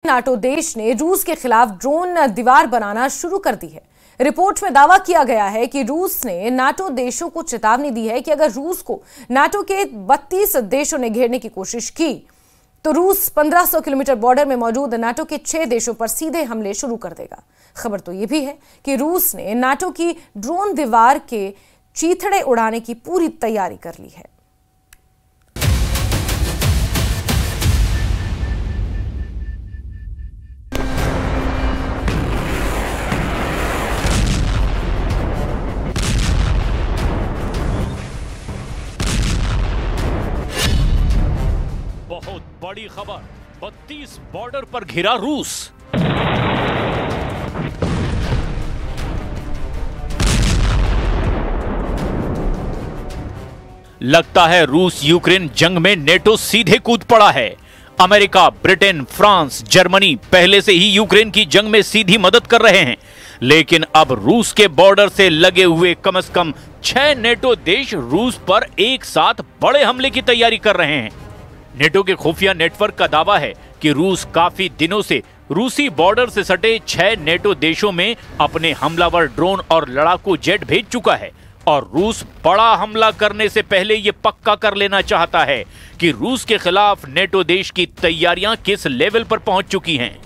NATO देश ने रूस के खिलाफ ड्रोन दीवार बनाना शुरू कर दी है। रिपोर्ट में दावा किया गया है कि रूस ने नाटो देशों को चेतावनी दी है कि अगर रूस को नाटो के 32 देशों ने घेरने की कोशिश की तो रूस 1500 किलोमीटर बॉर्डर में मौजूद नाटो के 6 देशों पर सीधे हमले शुरू कर देगा। खबर तो यह भी है कि रूस ने नाटो की ड्रोन दीवार के चीथड़े उड़ाने की पूरी तैयारी कर ली है। बहुत बड़ी खबर, 32 बॉर्डर पर घिरा रूस। लगता है रूस यूक्रेन जंग में नेटो सीधे कूद पड़ा है। अमेरिका, ब्रिटेन, फ्रांस, जर्मनी पहले से ही यूक्रेन की जंग में सीधी मदद कर रहे हैं, लेकिन अब रूस के बॉर्डर से लगे हुए कम से कम 6 नेटो देश रूस पर एक साथ बड़े हमले की तैयारी कर रहे हैं। नेटो के खुफिया नेटवर्क का दावा है कि रूस काफी दिनों से रूसी बॉर्डर से सटे 6 नेटो देशों में अपने हमलावर ड्रोन और लड़ाकू जेट भेज चुका है और रूस बड़ा हमला करने से पहले यह पक्का कर लेना चाहता है कि रूस के खिलाफ नेटो देश की तैयारियां किस लेवल पर पहुंच चुकी हैं।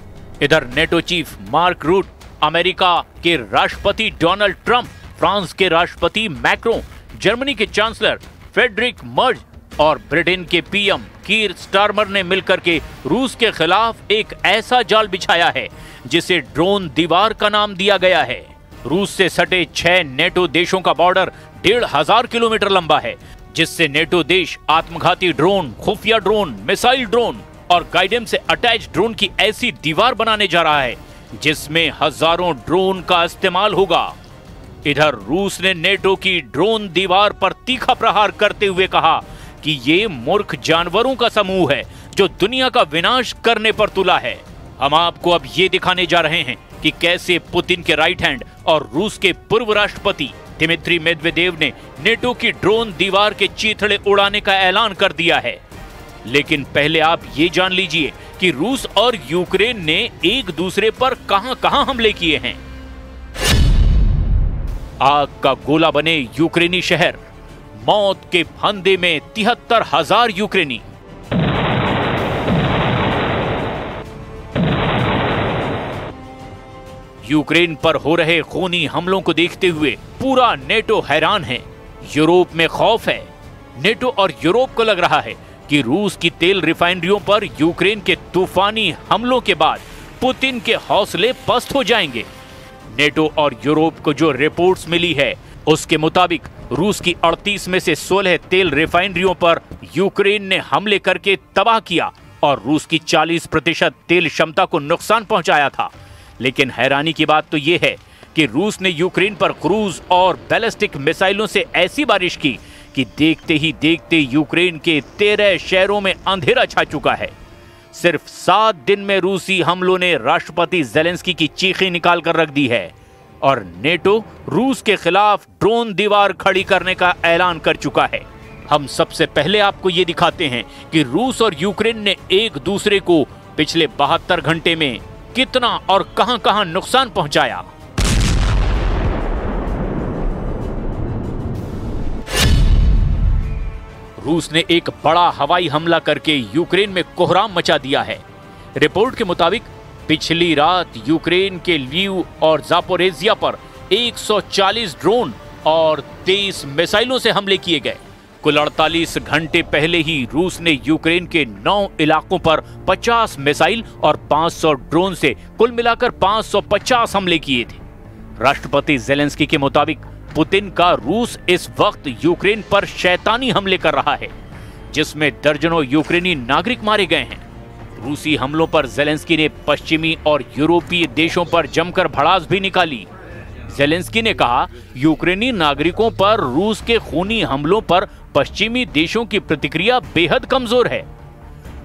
इधर NATO chief Mark Rutte, America के राष्ट्रपति डोनाल्ड ट्रंप, फ्रांस के राष्ट्रपति मैक्रों, जर्मनी के चांसलर फ्रेडरिक मर्ज और ब्रिटेन के पीएम कीर स्टारमर ने मिलकर के रूस के खिलाफ एक ऐसा जाल बिछाया है जिसे ड्रोन दीवार का नाम दिया गया है। रूस से सटे 6 नेटो देशों का बॉर्डर 1500 किलोमीटर लंबा है, जिससे नेटो देश आत्मघाती ड्रोन, खुफिया ड्रोन, मिसाइल ड्रोन और गाइडेंस से अटैच ड्रोन की ऐसी दीवार बनाने जा रहा है जिसमें हजारों ड्रोन का इस्तेमाल होगा। इधर रूस ने नेटो की ड्रोन दीवार पर तीखा प्रहार करते हुए कहा कि ये मूर्ख जानवरों का समूह है जो दुनिया का विनाश करने पर तुला है। हम आपको अब ये दिखाने जा रहे हैं कि कैसे पुतिन के राइट हैंड और रूस के पूर्व राष्ट्रपति दिमित्री मेदवेदेव ने नेटो की ड्रोन दीवार के चीथड़े उड़ाने का ऐलान कर दिया है। लेकिन पहले आप ये जान लीजिए कि रूस और यूक्रेन ने एक दूसरे पर कहां-कहां हमले किए हैं। आग का गोला बने यूक्रेनी शहर, मौत के फंदे में 73,000 यूक्रेनी। यूक्रेन पर हो रहे खूनी हमलों को देखते हुए पूरा नेटो हैरान है। यूरोप में खौफ है। नेटो और यूरोप को लग रहा है कि रूस की तेल रिफाइनरियों पर यूक्रेन के तूफानी हमलों के बाद पुतिन के हौसले पस्त हो जाएंगे। नेटो और यूरोप को जो रिपोर्ट्स मिली है उसके मुताबिक रूस की 38 में से 16 तेल रिफाइनरियों पर यूक्रेन ने हमले करके तबाह किया और रूस की 40% तेल क्षमता को नुकसान पहुंचाया था। लेकिन हैरानी की बात तो यह है कि रूस ने यूक्रेन पर क्रूज और बैलिस्टिक मिसाइलों से ऐसी बारिश की कि देखते ही देखते यूक्रेन के 13 शहरों में अंधेरा छा चुका है। सिर्फ 7 दिन में रूसी हमलों ने राष्ट्रपति ज़ेलेंस्की की चीखें निकाल कर रख दी है और नेटो रूस के खिलाफ ड्रोन दीवार खड़ी करने का ऐलान कर चुका है। हम सबसे पहले आपको ये दिखाते हैं कि रूस और यूक्रेन ने एक दूसरे को पिछले 72 घंटे में कितना और कहां-कहां नुकसान पहुंचाया। रूस ने एक बड़ा हवाई हमला करके यूक्रेन में कोहराम मचा दिया है। रिपोर्ट के मुताबिक पिछली रात यूक्रेन के लीव और जापोरेजिया पर 140 ड्रोन और 23 मिसाइलों से हमले किए गए। कुल 48 घंटे पहले ही रूस ने यूक्रेन के 9 इलाकों पर 50 मिसाइल और 500 ड्रोन से कुल मिलाकर 550 हमले किए थे। राष्ट्रपति ज़ेलेंस्की के मुताबिक पुतिन का रूस इस वक्त यूक्रेन पर शैतानी हमले कर रहा है, जिसमें दर्जनों यूक्रेनी नागरिक मारे गए हैं। रूसी हमलों पर ज़ेलेंस्की ने पश्चिमी और यूरोपीय देशों पर जमकर भड़ास भी निकाली। ज़ेलेंस्की ने कहा, यूक्रेनी नागरिकों पर रूस के खूनी हमलों पर पश्चिमी देशों की प्रतिक्रिया बेहद कमजोर है।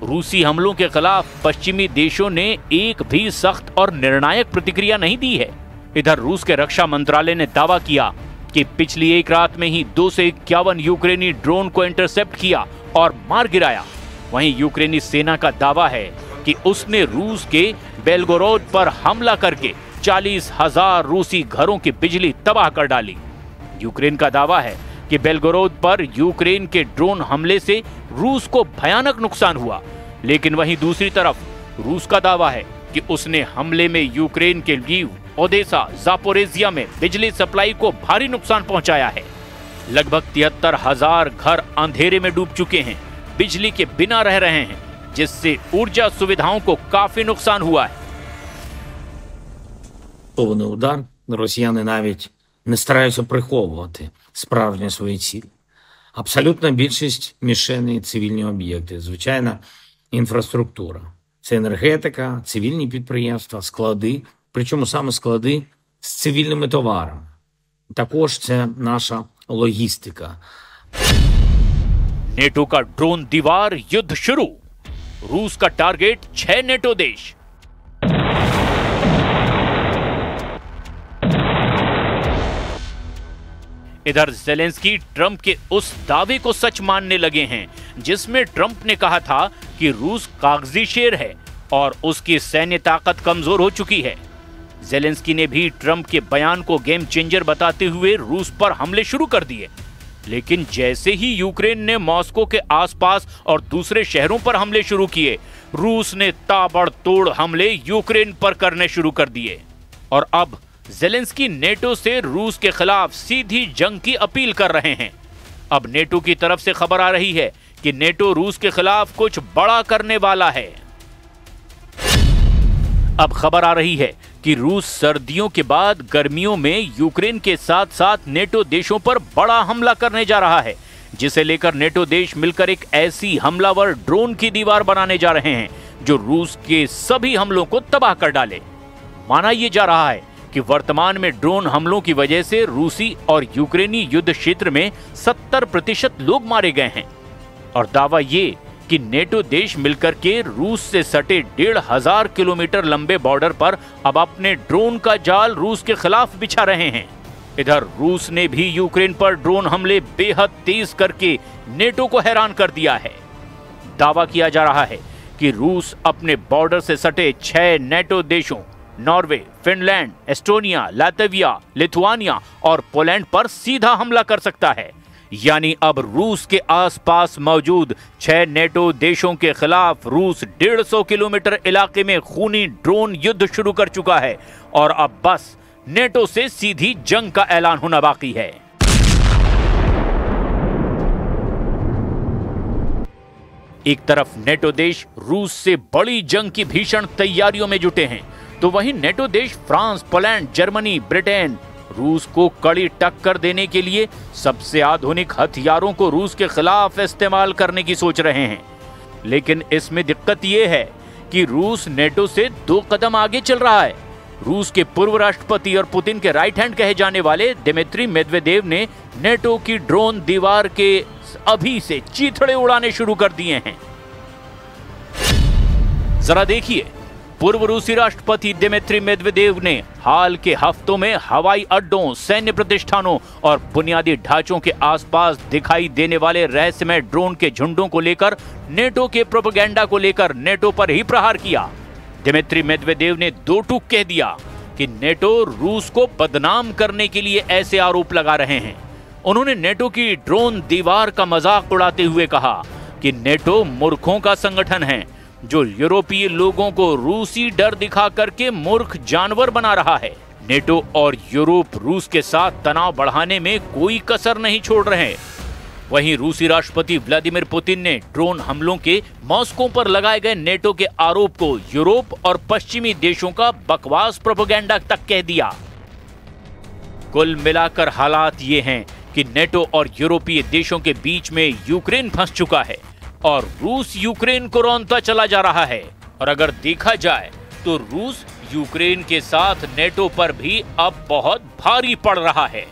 रूसी हमलों के खिलाफ पश्चिमी देशों ने एक भी सख्त और निर्णायक प्रतिक्रिया नहीं दी है। इधर रूस के रक्षा मंत्रालय ने दावा किया कि पिछली एक रात में ही 251 यूक्रेनी ड्रोन को इंटरसेप्ट किया और मार गिराया। वहीं यूक्रेनी सेना का दावा है कि कि उसने रूस के बेलगोरोद पर हमला करके 40,000 रूसी घरों की बिजली तबाह कर डाली। यूक्रेन का दावा है कि बेलगोरोद पर यूक्रेन के ड्रोन हमले से रूस को भयानक नुकसान हुआ, लेकिन वहीं दूसरी तरफ रूस का दावा है कि उसने हमले में यूक्रेन के लीव, ओडेसा, जापोरेजिया में बिजली सप्लाई को भारी नुकसान पहुंचाया है। लगभग 73,000 घर अंधेरे में डूब चुके हैं, बिजली के बिना रह रहे हैं, जिससे ऊर्जा सुविधाओं को काफी नुकसान हुआ है। Повний удар. Росіяни навіть не стараються приховувати справжні свої цілі. Абсолютна більшість мішеней – цивільні об'єкти, звичайна інфраструктура. Це енергетика, цивільні підприємства, склади, причому саме склади з цивільними товарами. Також це наша логістика. नेटो का ड्रोन दीवार युद्ध शुरू। रूस का टारगेट 6 नेटो देश। इधर जेलेंस्की ट्रंप के उस दावे को सच मानने लगे हैं जिसमें ट्रंप ने कहा था कि रूस कागजी शेर है और उसकी सैन्य ताकत कमजोर हो चुकी है। जेलेंस्की ने भी ट्रंप के बयान को गेम चेंजर बताते हुए रूस पर हमले शुरू कर दिए, लेकिन जैसे ही यूक्रेन ने मॉस्को के आसपास और दूसरे शहरों पर हमले शुरू किए, रूस ने ताबड़तोड़ हमले यूक्रेन पर करने शुरू कर दिए। और अब जेलेंस्की नेटो से रूस के खिलाफ सीधी जंग की अपील कर रहे हैं। अब नेटो की तरफ से खबर आ रही है कि नेटो रूस के खिलाफ कुछ बड़ा करने वाला है। अब खबर आ रही है कि रूस सर्दियों के बाद गर्मियों में यूक्रेन के साथ साथ नेटो देशों पर बड़ा हमला करने जा रहा है, जिसे लेकर नेटो देश मिलकर एक ऐसी हमलावर ड्रोन की दीवार बनाने जा रहे हैं जो रूस के सभी हमलों को तबाह कर डाले। माना यह जा रहा है कि वर्तमान में ड्रोन हमलों की वजह से रूसी और यूक्रेनी युद्ध क्षेत्र में 70% लोग मारे गए हैं। और दावा ये कि नेटो देश मिलकर के रूस से सटे 1,500 किलोमीटर लंबे बॉर्डर पर अब अपने ड्रोन का जाल रूस के खिलाफ बिछा रहे हैं। इधर रूस ने भी यूक्रेन पर ड्रोन हमले बेहद तेज करके नेटो को हैरान कर दिया है। दावा किया जा रहा है कि रूस अपने बॉर्डर से सटे 6 नेटो देशों Norway, Finland, Estonia, Latvia, Lithuania और पोलैंड पर सीधा हमला कर सकता है। यानी अब रूस के आसपास मौजूद 6 नेटो देशों के खिलाफ रूस 150 किलोमीटर इलाके में खूनी ड्रोन युद्ध शुरू कर चुका है और अब बस नेटो से सीधी जंग का ऐलान होना बाकी है। एक तरफ नेटो देश रूस से बड़ी जंग की भीषण तैयारियों में जुटे हैं, तो वहीं नेटो देश फ्रांस, पोलैंड, जर्मनी, ब्रिटेन रूस को कड़ी टक्कर देने के लिए सबसे आधुनिक हथियारों को रूस के खिलाफ इस्तेमाल करने की सोच रहे हैं। लेकिन इसमें दिक्कत यह है कि रूस नेटो से 2 कदम आगे चल रहा है। रूस के पूर्व राष्ट्रपति और पुतिन के राइट हैंड कहे जाने वाले दिमित्री मेदवेदेव ने नेटो की ड्रोन दीवार के अभी से चीथड़े उड़ाने शुरू कर दिए हैं। जरा देखिए, पूर्व रूसी राष्ट्रपति दिमित्री मेदवेदेव ने हाल के हफ्तों में हवाई अड्डों, सैन्य प्रतिष्ठानों और बुनियादी ढांचों के आसपास दिखाई देने वाले रहस्यमय ड्रोन के झुंडों को लेकर नेटो के प्रोपेगेंडा को लेकर नेटो पर ही प्रहार किया। दिमित्री मेदवेदेव ने 2 टूक कह दिया कि नेटो रूस को बदनाम करने के लिए ऐसे आरोप लगा रहे हैं। उन्होंने नेटो की ड्रोन दीवार का मजाक उड़ाते हुए कहा कि नेटो मूर्खों का संगठन है जो यूरोपीय लोगों को रूसी डर दिखा करके मूर्ख जानवर बना रहा है। नेटो और यूरोप रूस के साथ तनाव बढ़ाने में कोई कसर नहीं छोड़ रहे। वहीं रूसी राष्ट्रपति व्लादिमीर पुतिन ने ड्रोन हमलों के मॉस्को पर लगाए गए नेटो के आरोप को यूरोप और पश्चिमी देशों का बकवास प्रोपेगेंडा तक कह दिया। कुल मिलाकर हालात ये हैं कि नेटो और यूरोपीय देशों के बीच में यूक्रेन फंस चुका है और रूस यूक्रेन को रौंदता चला जा रहा है। और अगर देखा जाए तो रूस यूक्रेन के साथ नेटो पर भी अब बहुत भारी पड़ रहा है।